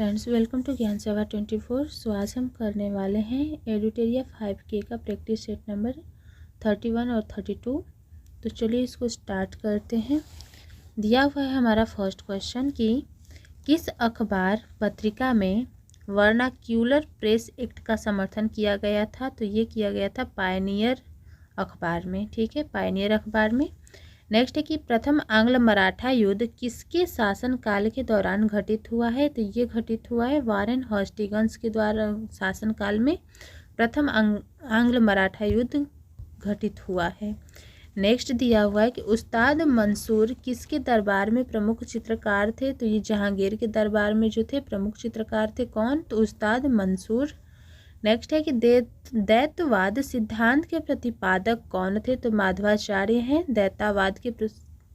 Friends, welcome to ज्ञान सेवा 24। सो आज हम करने वाले हैं एडिटोरिया 5K का प्रैक्टिस सेट नंबर 31 और 32। तो चलिए इसको स्टार्ट करते हैं। दिया हुआ है हमारा फर्स्ट क्वेश्चन कि किस अखबार पत्रिका में वर्नाक्यूलर प्रेस एक्ट का समर्थन किया गया था। तो ये किया गया था पायनियर अखबार में। ठीक है, पायनियर अखबार में। नेक्स्ट है कि प्रथम आंग्ल मराठा युद्ध किसके शासनकाल के दौरान घटित हुआ है। तो ये घटित हुआ है वारेन हॉस्टिगन्स के द्वारा शासनकाल में प्रथम आंग्ल मराठा युद्ध घटित हुआ है। नेक्स्ट दिया हुआ है कि उस्ताद मंसूर किसके दरबार में प्रमुख चित्रकार थे। तो ये जहांगीर के दरबार में जो थे प्रमुख चित्रकार थे कौन, तो उस्ताद मंसूर। नेक्स्ट है कि दैत्यवाद सिद्धांत के प्रतिपादक कौन थे। तो माधवाचार्य हैं। दैत्यवाद के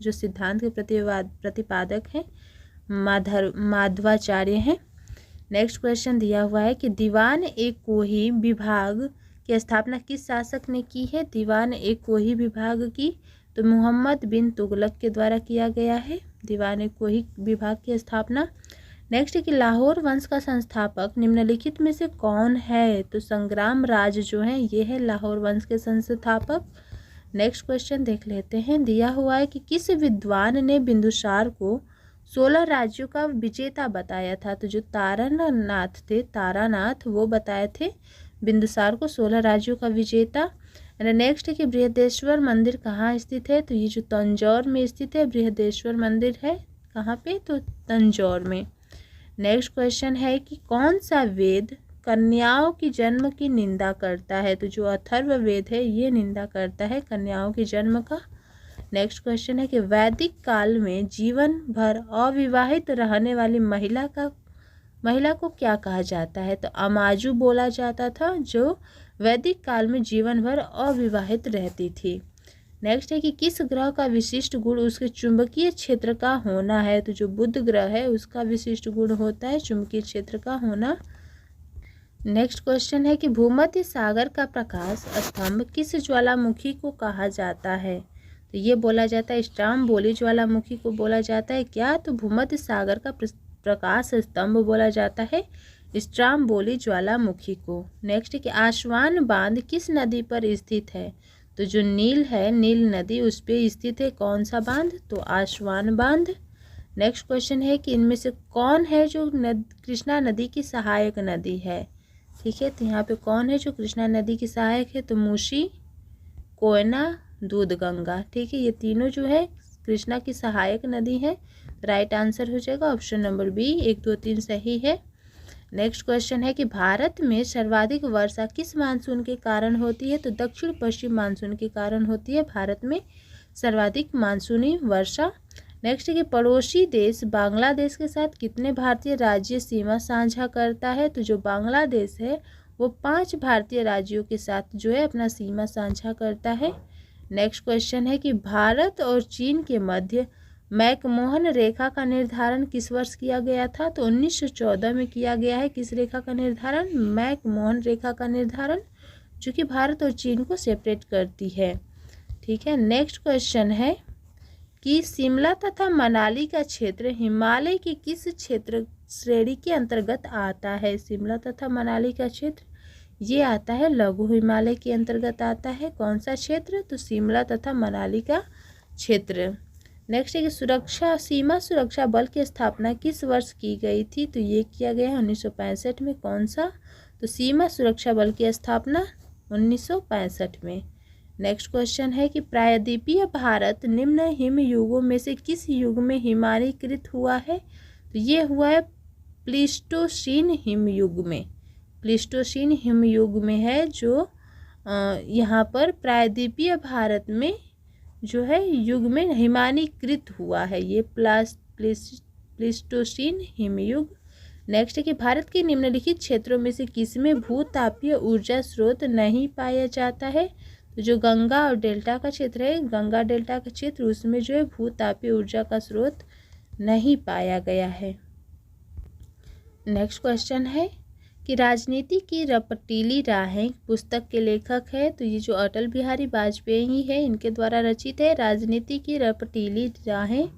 जो सिद्धांत के प्रतिपादक हैं माधवाचार्य हैं। नेक्स्ट क्वेश्चन दिया हुआ है कि दीवान ए कोही विभाग की स्थापना किस शासक ने की है। दीवान ए कोही विभाग की तो मोहम्मद बिन तुगलक के द्वारा किया गया है दीवान ए कोही विभाग की स्थापना। नेक्स्ट है कि लाहौर वंश का संस्थापक निम्नलिखित में से कौन है। तो संग्राम राज जो है ये है लाहौर वंश के संस्थापक। नेक्स्ट क्वेश्चन देख लेते हैं। दिया हुआ है कि किस विद्वान ने बिंदुसार को 16 राज्यों का विजेता बताया था। तो जो तारानाथ वो बताए थे बिंदुसार को 16 राज्यों का विजेता। नेक्स्ट है कि बृहदेश्वर मंदिर कहाँ स्थित है। तो ये जो तंजौर में स्थित है बृहदेश्वर मंदिर है। कहाँ पे, तो तंजौर में। नेक्स्ट क्वेश्चन है कि कौन सा वेद कन्याओं की जन्म की निंदा करता है। तो जो अथर्व वेद है ये निंदा करता है कन्याओं के जन्म का। नेक्स्ट क्वेश्चन है कि वैदिक काल में जीवन भर अविवाहित रहने वाली महिला को क्या कहा जाता है। तो अमाजू बोला जाता था जो वैदिक काल में जीवन भर अविवाहित रहती थी। नेक्स्ट है कि किस ग्रह का विशिष्ट गुण उसके चुंबकीय क्षेत्र का होना है। तो जो बुध ग्रह है उसका विशिष्ट गुण होता है चुंबकीय क्षेत्र का होना। नेक्स्ट क्वेश्चन है कि भूमध्य सागर का प्रकाश स्तंभ किस ज्वालामुखी को कहा जाता है। तो ये बोला जाता है स्ट्राम्बोली ज्वालामुखी को बोला जाता है क्या, तो भूमध्य सागर का प्रकाश स्तंभ बोला जाता है स्ट्राम्बोली ज्वालामुखी को। नेक्स्ट है कि आसवान बांध किस नदी पर स्थित है। तो जो नील है नील नदी उस पर स्थित है कौन सा बांध, तो आसवान बांध। नेक्स्ट क्वेश्चन है कि इनमें से कौन है जो कृष्णा नदी की सहायक नदी है। ठीक है, तो यहाँ पे कौन है जो कृष्णा नदी की सहायक है, तो मूसी, कोयना, दूधगंगा। ठीक है, ये तीनों जो है कृष्णा की सहायक नदी है। राइट आंसर हो जाएगा ऑप्शन नंबर बी, 1, 2, 3 सही है। नेक्स्ट क्वेश्चन है कि भारत में सर्वाधिक वर्षा किस मानसून के कारण होती है। तो दक्षिण पश्चिम मानसून के कारण होती है भारत में सर्वाधिक मानसूनी वर्षा। नेक्स्ट है कि पड़ोसी देश बांग्लादेश के साथ कितने भारतीय राज्य सीमा साझा करता है। तो जो बांग्लादेश है वो 5 भारतीय राज्यों के साथ जो है अपना सीमा साझा करता है। नेक्स्ट क्वेश्चन है कि भारत और चीन के मध्य मैकमोहन रेखा का निर्धारण किस वर्ष किया गया था। तो 1914 में किया गया है किस रेखा का निर्धारण, मैकमोहन रेखा का निर्धारण, जो कि भारत और चीन को सेपरेट करती है। ठीक है, नेक्स्ट क्वेश्चन है कि शिमला तथा मनाली का क्षेत्र हिमालय की किस क्षेत्र श्रेणी के अंतर्गत आता है। शिमला तथा मनाली का क्षेत्र ये आता है लघु हिमालय के अंतर्गत आता है। कौन सा क्षेत्र, तो शिमला तथा मनाली का क्षेत्र। नेक्स्ट है कि सीमा सुरक्षा बल की स्थापना किस वर्ष की गई थी। तो ये किया गया है 1965 में। कौन सा, तो सीमा सुरक्षा बल की स्थापना 1965 में। नेक्स्ट क्वेश्चन है कि प्रायद्वीपीय भारत निम्न हिम युगों में से किस युग में हिमालयीकृत हुआ है। तो ये हुआ है प्लीस्टोसीन हिमयुग में। प्लीस्टोसीन हिमयुग में है जो यहाँ पर प्रायद्वीपीय भारत में जो है युग में हिमालयीकृत हुआ है ये प्लीस्टोसीन हिमयुग। नेक्स्ट है कि भारत के निम्नलिखित क्षेत्रों में से किसमें भूतापीय ऊर्जा स्रोत नहीं पाया जाता है। तो जो गंगा और डेल्टा का क्षेत्र है, गंगा डेल्टा का क्षेत्र, उसमें जो है भूतापीय ऊर्जा का स्रोत नहीं पाया गया है। नेक्स्ट क्वेश्चन है कि राजनीति की रपटीली राहें पुस्तक के लेखक है। तो ये जो अटल बिहारी वाजपेयी है इनके द्वारा रचित है राजनीति की रपटीली राहें।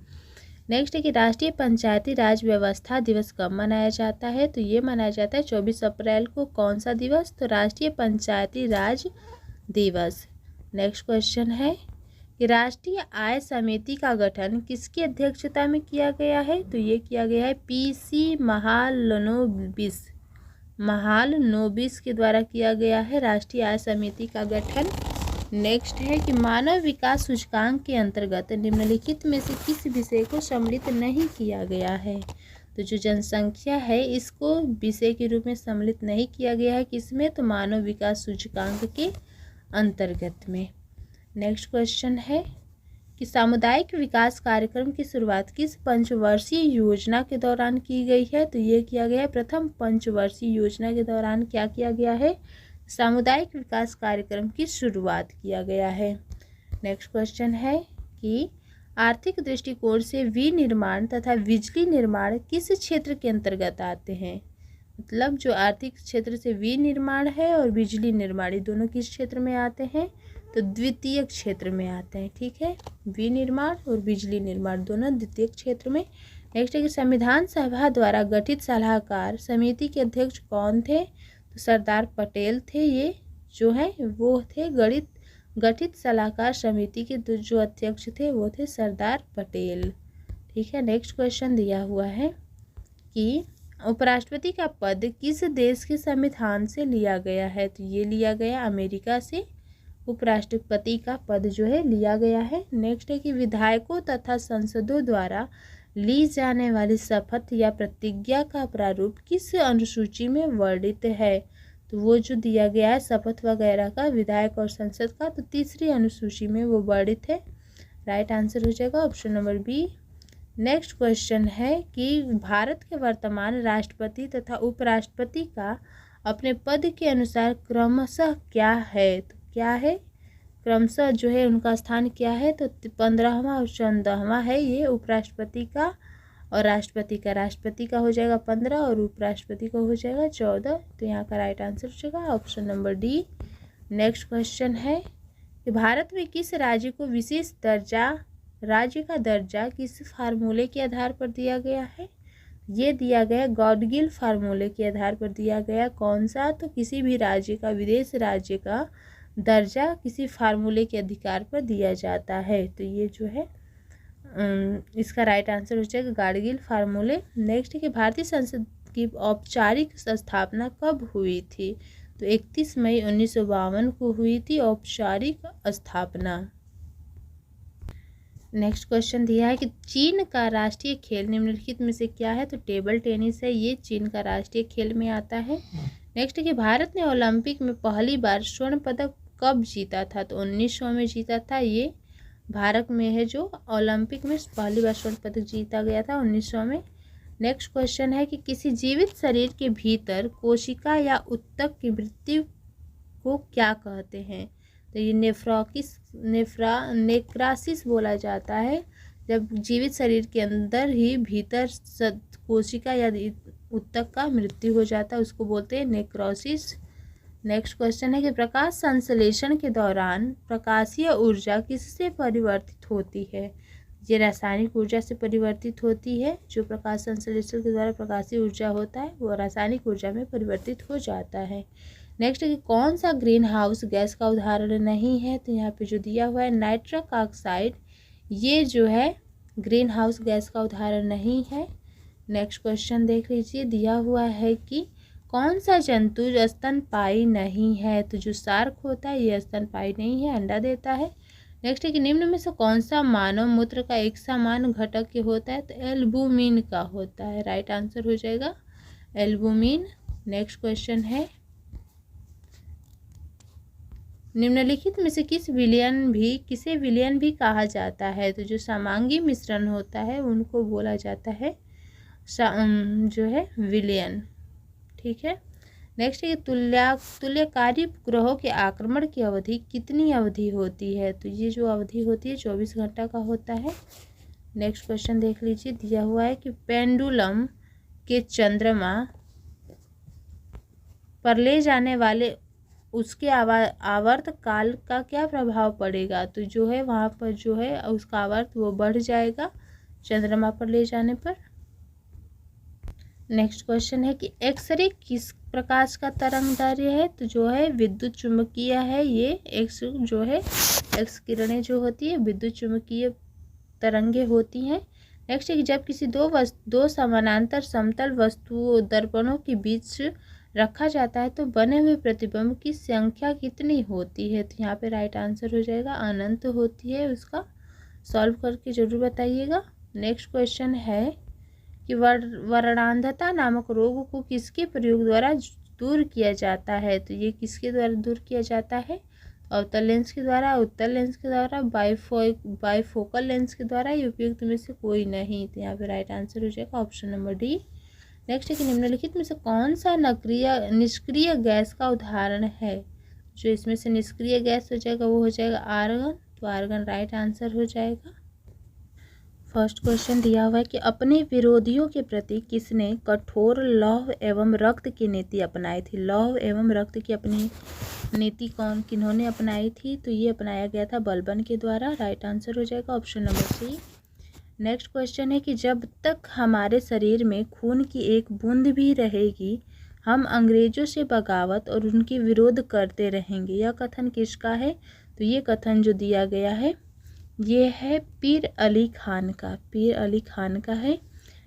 नेक्स्ट है कि राष्ट्रीय पंचायती राज व्यवस्था दिवस कब मनाया जाता है? तो ये मनाया जाता है 24 अप्रैल को। कौन सा दिवस? तो राष्ट्रीय पंचायती राज दिवस। नेक्स्ट क्वेश्चन है कि राष्ट्रीय आय समिति का गठन किसकी अध्यक्षता में किया गया है? तो ये किया गया है पीसी महालनोबिस के द्वारा किया गया है राष्ट्रीय आय समिति का गठन। नेक्स्ट है कि मानव विकास सूचकांक के अंतर्गत निम्नलिखित में से किस विषय को सम्मिलित नहीं किया गया है? तो जो जनसंख्या है इसको विषय के रूप में सम्मिलित नहीं किया गया है, किसमें? तो मानव विकास सूचकांक के अंतर्गत में। नेक्स्ट क्वेश्चन है कि सामुदायिक विकास कार्यक्रम की शुरुआत किस पंचवर्षीय योजना के दौरान की गई है? तो ये किया गया है प्रथम पंचवर्षीय योजना के दौरान क्या किया गया है? सामुदायिक विकास कार्यक्रम की शुरुआत किया गया है। नेक्स्ट क्वेश्चन है कि आर्थिक दृष्टिकोण से विनिर्माण तथा बिजली निर्माण किस क्षेत्र के अंतर्गत आते हैं? मतलब जो आर्थिक क्षेत्र से विनिर्माण है और बिजली निर्माण ये दोनों किस क्षेत्र में आते हैं? तो द्वितीय क्षेत्र में आते हैं। ठीक है, विनिर्माण और बिजली निर्माण दोनों द्वितीय क्षेत्र में। नेक्स्ट है कि संविधान सभा द्वारा गठित सलाहकार समिति के अध्यक्ष कौन थे? तो सरदार पटेल थे। ये जो है वो थे गठित सलाहकार समिति के जो अध्यक्ष थे वो थे सरदार पटेल। ठीक है, नेक्स्ट क्वेश्चन दिया हुआ है कि उपराष्ट्रपति का पद किस देश के संविधान से लिया गया है? तो ये लिया गया अमेरिका से उपराष्ट्रपति का पद जो है लिया गया है। नेक्स्ट है कि विधायकों तथा सांसदों द्वारा ली जाने वाली शपथ या प्रतिज्ञा का प्रारूप किस अनुसूची में वर्णित है? तो वो जो दिया गया है शपथ वगैरह का विधायक और संसद का, तो तीसरी अनुसूची में वो वर्णित है। राइट आंसर हो जाएगा option number B. Next question है कि भारत के वर्तमान राष्ट्रपति तथा उपराष्ट्रपति का अपने पद के अनुसार क्रमशः क्या है? तो क्या है क्रमशः जो है उनका स्थान क्या है? तो 15वां और 14वां है ये उपराष्ट्रपति का और राष्ट्रपति का हो जाएगा 15 और उपराष्ट्रपति का हो जाएगा 14। तो यहाँ का राइट आंसर हो जाएगा option number D. Next question है कि भारत में किस राज्य को विशेष राज्य का दर्जा किस फार्मूले के आधार पर दिया गया है? ये दिया गया गॉडगिल फार्मूले के आधार पर दिया गया। कौन सा? तो किसी भी राज्य का विदेश राज्य का दर्जा किसी फार्मूले के अधिकार पर दिया जाता है। तो ये जो है इसका राइट आंसर हो जाएगा गाडगिल फार्मूले। नेक्स्ट है कि भारतीय संसद की औपचारिक स्थापना कब हुई थी? तो 31 मई 1952 को हुई थी औपचारिक स्थापना। नेक्स्ट क्वेश्चन दिया है कि चीन का राष्ट्रीय खेल निम्नलिखित में से क्या है? तो टेबल टेनिस है, ये चीन का राष्ट्रीय खेल में आता है। नेक्स्ट है कि भारत ने ओलंपिक में पहली बार स्वर्ण पदक कब जीता था? तो 1900 में जीता था। ये भारत में है जो ओलंपिक में पहली बार स्वर्ण पदक जीता गया था 1900 में। नेक्स्ट क्वेश्चन है कि किसी जीवित शरीर के भीतर कोशिका या उत्तक की मृत्यु को क्या कहते हैं? तो ये नेक्रासिस बोला जाता है। जब जीवित शरीर के अंदर ही भीतर कोशिका या उत्तक का मृत्यु हो जाता है उसको बोलते हैं नेक्रोसिस। नेक्स्ट क्वेश्चन है कि प्रकाश संश्लेषण के दौरान प्रकाशीय ऊर्जा किससे परिवर्तित होती है? ये रासायनिक ऊर्जा से परिवर्तित होती है। जो प्रकाश संश्लेषण के द्वारा प्रकाशीय ऊर्जा होता है वो रासायनिक ऊर्जा में परिवर्तित हो जाता है। नेक्स्ट है कि कौन सा ग्रीन हाउस गैस का उदाहरण नहीं है? तो यहाँ पे जो दिया हुआ है नाइट्रस ऑक्साइड, ये जो है ग्रीन हाउस गैस का उदाहरण नहीं है। नेक्स्ट क्वेश्चन देख लीजिए, दिया हुआ है कि कौन सा जंतु स्तनपायी नहीं है? तो जो शार्क होता है ये स्तनपायी नहीं है, अंडा देता है। नेक्स्ट है कि निम्न में से कौन सा मानव मूत्र का एक समान घटक होता है? तो एल्बुमिन का होता है। राइट आंसर हो जाएगा एल्बुमिन। नेक्स्ट क्वेश्चन है निम्नलिखित में से किसे विलयन भी कहा जाता है? तो जो समांगी मिश्रण होता है उनको बोला जाता है जो है विलयन। ठीक है, नेक्स्ट है तुल्यकारी उपग्रहों के आक्रमण की अवधि कितनी अवधि होती है? तो ये जो अवधि होती है 24 घंटा का होता है। नेक्स्ट क्वेश्चन देख लीजिए, दिया हुआ है कि पेंडुलम के चंद्रमा पर ले जाने वाले उसके आवर्त काल का क्या प्रभाव पड़ेगा? तो जो है वहाँ पर जो है उसका आवर्त वो बढ़ जाएगा चंद्रमा पर ले जाने पर। नेक्स्ट क्वेश्चन है कि एक्सरे किस प्रकाश का तरंगदैर्घ्य है, तो जो है विद्युत चुम्बकीय है ये। एक्स जो है एक्स किरणें जो होती है विद्युत चुम्बकीय तरंगे होती हैं। नेक्स्ट है कि जब किसी दो समानांतर समतल वस्तुओं दर्पणों के बीच रखा जाता है तो बने हुए प्रतिबिंब की संख्या कितनी होती है, तो यहाँ पे राइट आंसर हो जाएगा अनंत होती है। उसका सॉल्व करके जरूर बताइएगा। नेक्स्ट क्वेश्चन है कि वर्णांधता नामक रोग को किसके प्रयोग द्वारा दूर किया जाता है, तो ये किसके द्वारा दूर किया जाता है, अवतल लेंस के द्वारा, उत्तल लेंस के द्वारा, बाइफोकल लेंस के द्वारा, ये उपयुक्त में से कोई नहीं। तो यहाँ पे राइट आंसर हो जाएगा ऑप्शन नंबर डी। नेक्स्ट है कि निम्नलिखित में से कौन सा निष्क्रिय गैस का उदाहरण है, जो इसमें से निष्क्रिय गैस हो जाएगा वो हो जाएगा आर्गन। तो आर्गन राइट आंसर हो जाएगा। फर्स्ट क्वेश्चन दिया हुआ है कि अपने विरोधियों के प्रति किसने कठोर लौह एवं रक्त की नीति अपनाई थी। लौह एवं रक्त की अपनी नीति किन्होंने अपनाई थी, तो ये अपनाया गया था बलबन के द्वारा। राइट आंसर हो जाएगा option number C. Next question है कि जब तक हमारे शरीर में खून की एक बूंद भी रहेगी हम अंग्रेजों से बगावत और उनके विरोध करते रहेंगे। यह कथन किसका है, तो ये कथन जो दिया गया है ये है पीर अली खान का। पीर अली खान का है।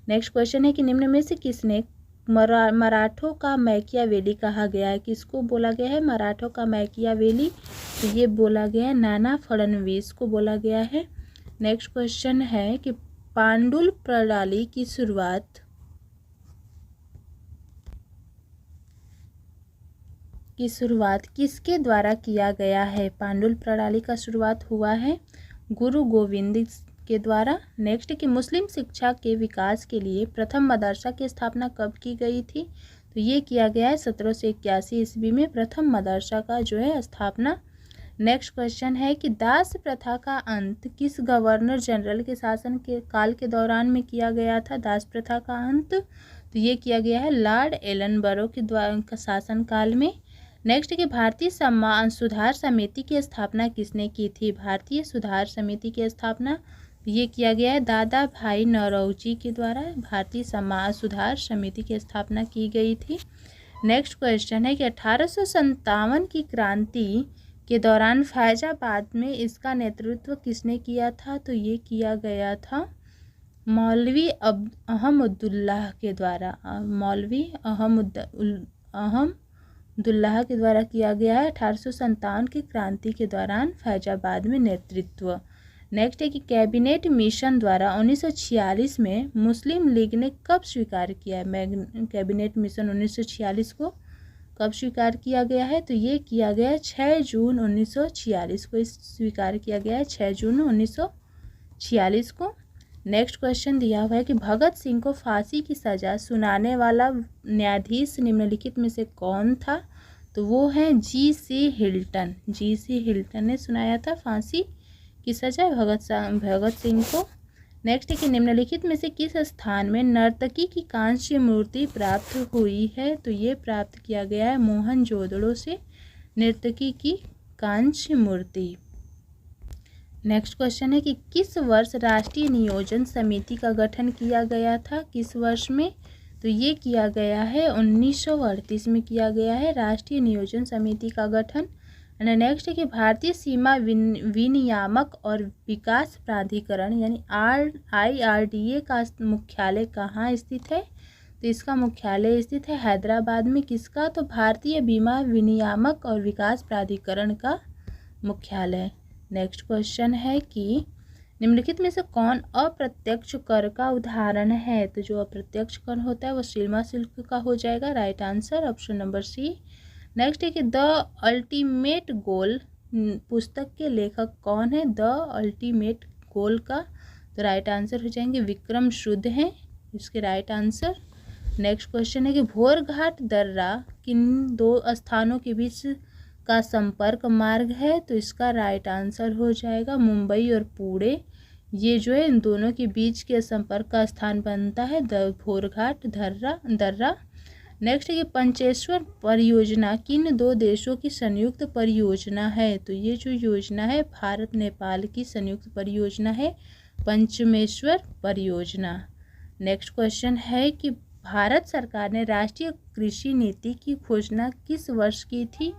नेक्स्ट क्वेश्चन है कि निम्न में से किसने मराठों का मैकियावेली कहा गया है, किसको बोला गया है मराठों का मैकियावेली, तो ये बोला गया है नाना फडणवीस को बोला गया है। नेक्स्ट क्वेश्चन है कि पांडुल प्रणाली की शुरुआत किसके द्वारा किया गया है। पांडुल प्रणाली का शुरुआत हुआ है गुरु गोविंद के द्वारा। नेक्स्ट कि मुस्लिम शिक्षा के विकास के लिए प्रथम मदरसा की स्थापना कब की गई थी, तो ये किया गया है 1781 ईस्वी में प्रथम मदरसा का जो है स्थापना। नेक्स्ट क्वेश्चन है कि दास प्रथा का अंत किस गवर्नर जनरल के शासन के काल के दौरान में किया गया था। दास प्रथा का अंत तो ये किया गया है लॉर्ड एलनबरो के द्वारा शासन काल में। नेक्स्ट कि भारतीय समाज सुधार समिति की स्थापना किसने की थी। भारतीय सुधार समिति की स्थापना ये किया गया है दादा भाई नौरोजी के द्वारा। भारतीय समाज सुधार समिति की स्थापना की गई थी। नेक्स्ट क्वेश्चन है कि 1857 की क्रांति के दौरान फैजाबाद में इसका नेतृत्व किसने किया था, तो ये किया गया था मौलवी अहमदुल्लाह के द्वारा। मौलवी अहमदुल्लाह के द्वारा किया गया है 1857 की क्रांति के दौरान फैजाबाद में नेतृत्व। नेक्स्ट है कि कैबिनेट मिशन द्वारा 1946 में मुस्लिम लीग ने कब स्वीकार किया है। कैबिनेट मिशन 1946 को कब स्वीकार किया गया है, तो ये किया गया 6 जून 1946 को स्वीकार किया गया है 6 जून 1946 को। नेक्स्ट क्वेश्चन दिया हुआ है कि भगत सिंह को फांसी की सज़ा सुनाने वाला न्यायाधीश निम्नलिखित में से कौन था, तो वो है जी.सी. हिल्टन। जी.सी. हिल्टन ने सुनाया था फांसी की सज़ा भगत सिंह को। नेक्स्ट है कि निम्नलिखित में से किस स्थान में नर्तकी की कांस्य मूर्ति प्राप्त हुई है, तो ये प्राप्त किया गया है मोहनजोदड़ो से नर्तकी की कांस्य मूर्ति। नेक्स्ट क्वेश्चन है कि किस वर्ष राष्ट्रीय नियोजन समिति का गठन किया गया था। किस वर्ष में, तो ये किया गया है 1938 में किया गया है राष्ट्रीय नियोजन समिति का गठन। नेक्स्ट है कि भारतीय सीमा विनियामक और विकास प्राधिकरण यानी IRDA का मुख्यालय कहाँ स्थित है, तो इसका मुख्यालय स्थित है हैदराबाद में। किसका, तो भारतीय बीमा विनियामक और विकास प्राधिकरण का मुख्यालय। नेक्स्ट क्वेश्चन है कि निम्नलिखित में से कौन अप्रत्यक्ष कर का उदाहरण है, तो जो अप्रत्यक्ष कर होता है वो सीमा शुल्क का हो जाएगा। Right answer option number C. Next है कि द अल्टीमेट गोल पुस्तक के लेखक कौन है। द अल्टीमेट गोल का तो राइट आंसर हो जाएंगे विक्रम शुद्ध हैं इसके राइट आंसर। नेक्स्ट क्वेश्चन है कि भोरघाट दर्रा किन दो स्थानों के बीच का संपर्क मार्ग है, तो इसका राइट आंसर हो जाएगा मुंबई और पुणे। ये जो है इन दोनों के बीच के संपर्क का स्थान बनता है भोरघाट दर्रा। नेक्स्ट है कि पंचेश्वर परियोजना किन दो देशों की संयुक्त परियोजना है, तो ये जो योजना है भारत नेपाल की संयुक्त परियोजना है पंचमेश्वर परियोजना। नेक्स्ट क्वेश्चन है कि भारत सरकार ने राष्ट्रीय कृषि नीति की घोषणा किस वर्ष की थी?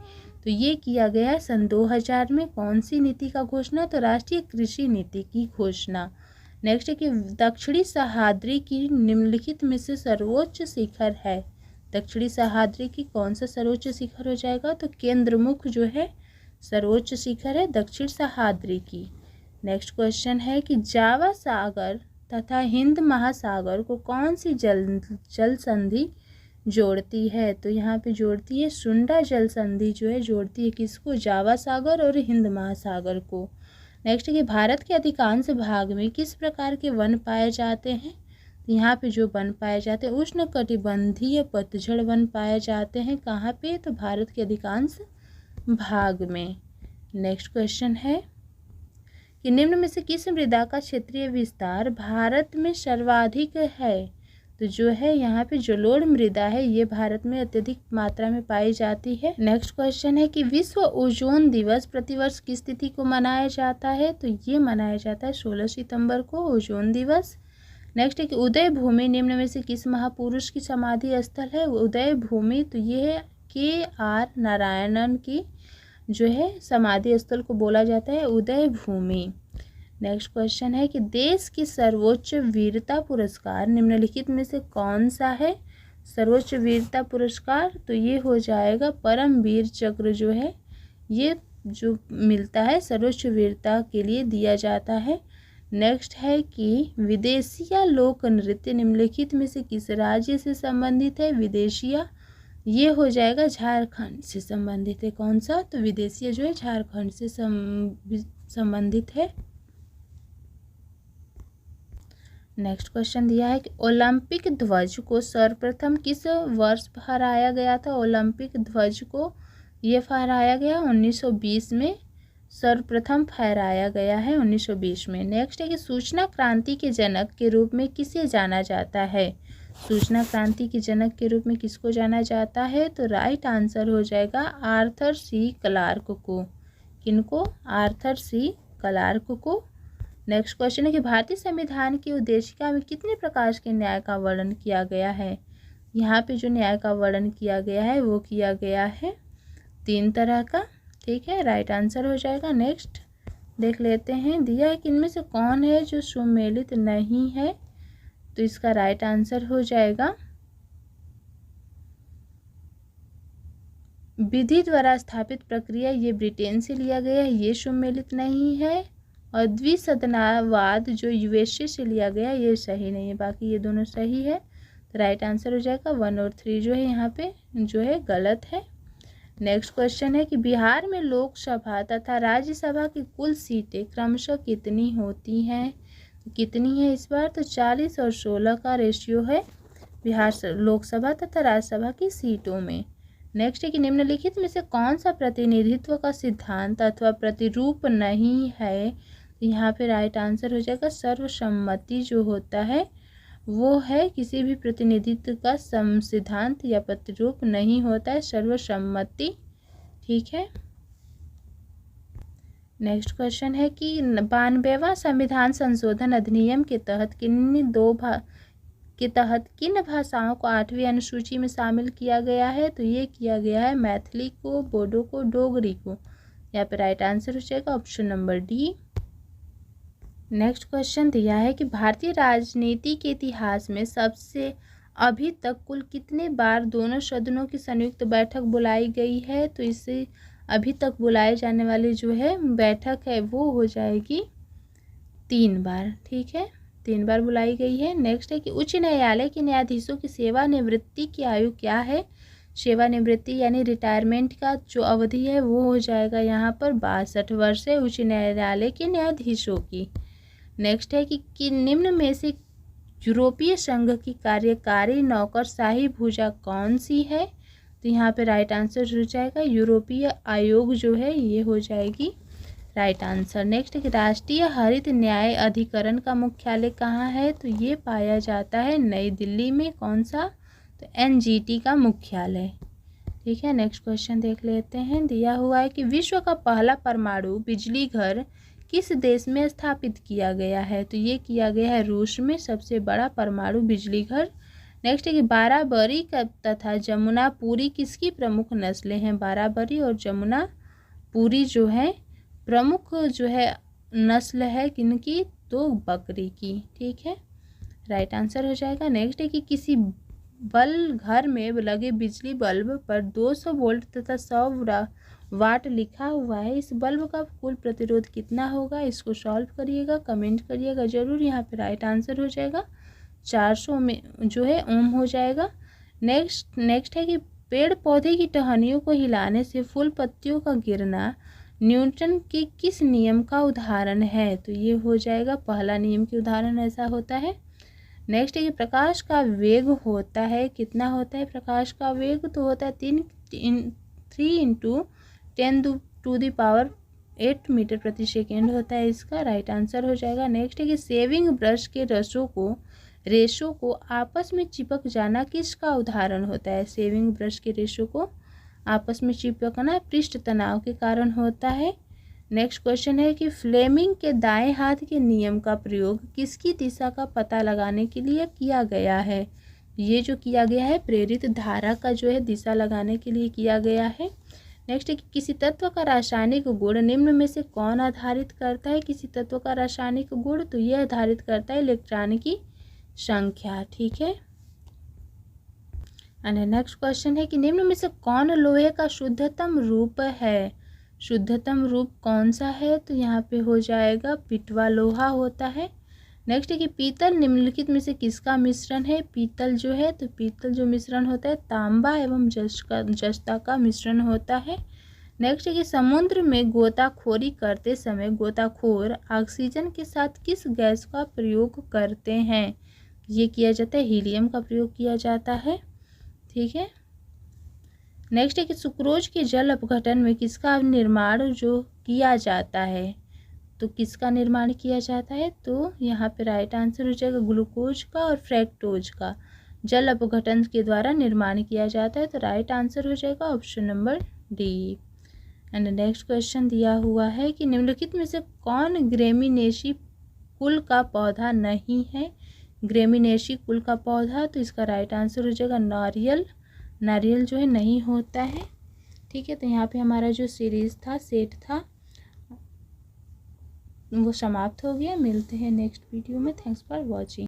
तो ये किया गया है सन 2000 में। कौन सी नीति का घोषणा? तो राष्ट्रीय कृषि नीति की घोषणा। नेक्स्ट है कि दक्षिणी सह्याद्री की निम्नलिखित में से सर्वोच्च शिखर है। दक्षिणी सह्याद्री की कौन सा सर्वोच्च शिखर हो जाएगा? तो केंद्रमुख जो है सर्वोच्च शिखर है दक्षिण सह्याद्री की। नेक्स्ट क्वेश्चन है कि जावा सागर तथा हिंद महासागर को कौन सी जल संधि जोड़ती है? तो यहाँ पे जोड़ती है सुंडा जल संधि जो है जोड़ती है किसको? जावा सागर और हिंद महासागर को। नेक्स्ट है कि भारत के अधिकांश भाग में किस प्रकार के वन पाए जाते हैं? तो यहाँ पे जो वन पाए जाते हैं उष्णकटिबंधीय पतझड़ वन पाए जाते हैं। कहाँ पे? तो भारत के अधिकांश भाग में। नेक्स्ट क्वेश्चन है कि निम्न में से किस मृदा का क्षेत्रीय विस्तार भारत में सर्वाधिक है? तो जो है यहाँ पे जलोढ़ मृदा है ये भारत में अत्यधिक मात्रा में पाई जाती है। नेक्स्ट क्वेश्चन है कि विश्व ओजोन दिवस प्रतिवर्ष किस तिथि को मनाया जाता है? तो ये मनाया जाता है 16 सितंबर को ओजोन दिवस। नेक्स्ट है कि उदय भूमि निम्न में से किस महापुरुष की समाधि स्थल है? उदय भूमि तो ये है KR नारायणन की जो है समाधि स्थल को बोला जाता है उदय भूमि। नेक्स्ट क्वेश्चन है कि देश की सर्वोच्च वीरता पुरस्कार निम्नलिखित में से कौन सा है? सर्वोच्च वीरता पुरस्कार तो ये हो जाएगा परमवीर चक्र जो है ये जो मिलता है सर्वोच्च वीरता के लिए दिया जाता है। नेक्स्ट है कि विदेशिया लोक नृत्य निम्नलिखित में से किस राज्य से संबंधित है? विदेशिया ये हो जाएगा झारखंड से संबंधित है। कौन सा? तो विदेशिया जो है झारखंड से संबंधित है। नेक्स्ट क्वेश्चन दिया है कि ओलंपिक ध्वज को सर्वप्रथम किस वर्ष फहराया गया था? ओलंपिक ध्वज को ये फहराया गया 1920 में, सर्वप्रथम फहराया गया है 1920 में। नेक्स्ट है कि सूचना क्रांति के जनक के रूप में किसे जाना जाता है? सूचना क्रांति के जनक के रूप में किसको जाना जाता है? तो राइट आंसर हो जाएगा आर्थर सी क्लार्क को। किनको? आर्थर सी क्लार्क को। नेक्स्ट क्वेश्चन है कि भारतीय संविधान की उद्देशिका में कितने प्रकार के न्याय का वर्णन किया गया है? यहाँ पे जो न्याय का वर्णन किया गया है वो किया गया है 3 तरह का। ठीक है, राइट आंसर हो जाएगा। नेक्स्ट देख लेते हैं, दिया है कि इनमें से कौन है जो सुमेलित नहीं है? तो इसका राइट आंसर हो जाएगा विधि द्वारा स्थापित प्रक्रिया, ये ब्रिटेन से लिया गया है, ये सुमेलित नहीं है। और द्विसदनावाद जो USA से लिया गया ये सही नहीं है, बाकी ये दोनों सही है। तो राइट आंसर हो जाएगा 1 और 3 जो है यहाँ पे जो है गलत है। नेक्स्ट क्वेश्चन है कि बिहार में लोकसभा तथा राज्यसभा की कुल सीटें क्रमशः कितनी होती हैं? कितनी है इस बार? तो 40 और 16 का रेशियो है बिहार लोकसभा तथा राज्यसभा की सीटों में। नेक्स्ट है कि निम्नलिखित में से कौन सा प्रतिनिधित्व का सिद्धांत अथवा प्रतिरूप नहीं है? यहाँ पे राइट आंसर हो जाएगा सर्वसम्मति जो होता है वो है किसी भी प्रतिनिधित्व का सिद्धांत या प्रतिरूप नहीं होता है, सर्वसम्मति। ठीक है। नेक्स्ट क्वेश्चन है कि 92वां संविधान संशोधन अधिनियम के तहत किन भाषाओं को 8वीं अनुसूची में शामिल किया गया है? तो ये किया गया है मैथिली को, बोडो को, डोगरी को। यहाँ पे राइट आंसर हो जाएगा option number D. Next question दिया है कि भारतीय राजनीति के इतिहास में सबसे अभी तक कुल कितने बार दोनों सदनों की संयुक्त बैठक बुलाई गई है? तो इससे अभी तक बुलाए जाने वाली जो है बैठक है वो हो जाएगी 3 बार। ठीक है, 3 बार बुलाई गई है। नेक्स्ट है कि उच्च न्यायालय के न्यायाधीशों की सेवानिवृत्ति की आयु क्या है? सेवानिवृत्ति यानी रिटायरमेंट का जो अवधि है वो हो जाएगा यहाँ पर 62 वर्ष है उच्च न्यायालय के न्यायाधीशों की। नेक्स्ट है कि निम्न में से यूरोपीय संघ की कार्यकारी नौकरशाही भुजा कौन सी है? तो यहाँ पे राइट आंसर हो जाएगा यूरोपीय आयोग जो है ये हो जाएगी राइट आंसर। नेक्स्ट है कि राष्ट्रीय हरित न्याय अधिकरण का मुख्यालय कहाँ है? तो ये पाया जाता है नई दिल्ली में। कौन सा? तो NGT का मुख्यालय। ठीक है, नेक्स्ट क्वेश्चन देख लेते हैं। दिया हुआ है कि विश्व का पहला परमाणु बिजली घर किस देश में स्थापित किया गया है? तो ये किया गया है रूस में, सबसे बड़ा परमाणु बिजली घर। नेक्स्ट है कि बाराबरी तथा जमुनापुरी किसकी प्रमुख नस्लें हैं? बाराबरी और जमुनापुरी जो है प्रमुख जो है नस्ल है किनकी? तो बकरी की। ठीक है, राइट आंसर हो जाएगा। नेक्स्ट है कि किसी घर में लगे बिजली बल्ब पर 200 वोल्ट तथा 100 वाट लिखा हुआ है, इस बल्ब का कुल प्रतिरोध कितना होगा? इसको सॉल्व करिएगा, कमेंट करिएगा जरूर। यहाँ पे राइट आंसर हो जाएगा 400 में जो है ओम हो जाएगा। नेक्स्ट है कि पेड़ पौधे की टहनियों को हिलाने से फूल पत्तियों का गिरना न्यूटन के किस नियम का उदाहरण है? तो ये हो जाएगा पहला नियम की उदाहरण ऐसा होता है। नेक्स्ट है कि प्रकाश का वेग होता है, कितना होता है प्रकाश का वेग? तो होता है 3 × 10⁸ मीटर प्रति सेकेंड होता है, इसका राइट आंसर हो जाएगा। नेक्स्ट है कि शेविंग ब्रश के रेशों को आपस में चिपक जाना किसका उदाहरण होता है? शेविंग ब्रश के रेशों को आपस में चिपकना पृष्ठ तनाव के कारण होता है। नेक्स्ट क्वेश्चन है कि फ्लेमिंग के दाएं हाथ के नियम का प्रयोग किसकी दिशा का पता लगाने के लिए किया गया है? ये जो किया गया है प्रेरित धारा का जो है दिशा लगाने के लिए किया गया है। नेक्स्ट है कि किसी तत्व का रासायनिक गुण निम्न में से कौन आधारित करता है? किसी तत्व का रासायनिक गुण तो ये आधारित करता है इलेक्ट्रॉन की संख्या। ठीक है, एंड नेक्स्ट क्वेश्चन है कि निम्न में से कौन लोहे का शुद्धतम रूप है? शुद्धतम रूप कौन सा है? तो यहाँ पे हो जाएगा पिटवा लोहा होता है। नेक्स्ट है कि पीतल निम्नलिखित में से किसका मिश्रण है? पीतल जो है तो पीतल जो मिश्रण होता है तांबा एवं जस्ता का मिश्रण होता है। नेक्स्ट है कि समुद्र में गोताखोरी करते समय गोताखोर ऑक्सीजन के साथ किस गैस का प्रयोग करते हैं? ये किया जाता है हीलियम का प्रयोग किया जाता है। ठीक है, नेक्स्ट है कि सुक्रोज के जल अपघटन में किसका निर्माण जो किया जाता है? तो किसका निर्माण किया जाता है? तो यहाँ पे राइट आंसर हो जाएगा ग्लूकोज का और फ्रैक्टोज का जल अपघटन के द्वारा निर्माण किया जाता है। तो राइट आंसर हो जाएगा option number D. And next question दिया हुआ है कि निम्नलिखित में से कौन ग्रेमिनेशी कुल का पौधा नहीं है? ग्रेमिनेशी कुल का पौधा तो इसका राइट आंसर हो जाएगा नारियल जो है नहीं होता है। ठीक है, तो यहाँ पे हमारा जो सीरीज था सेट था वो समाप्त हो गया। मिलते हैं नेक्स्ट वीडियो में। Thanks for watching.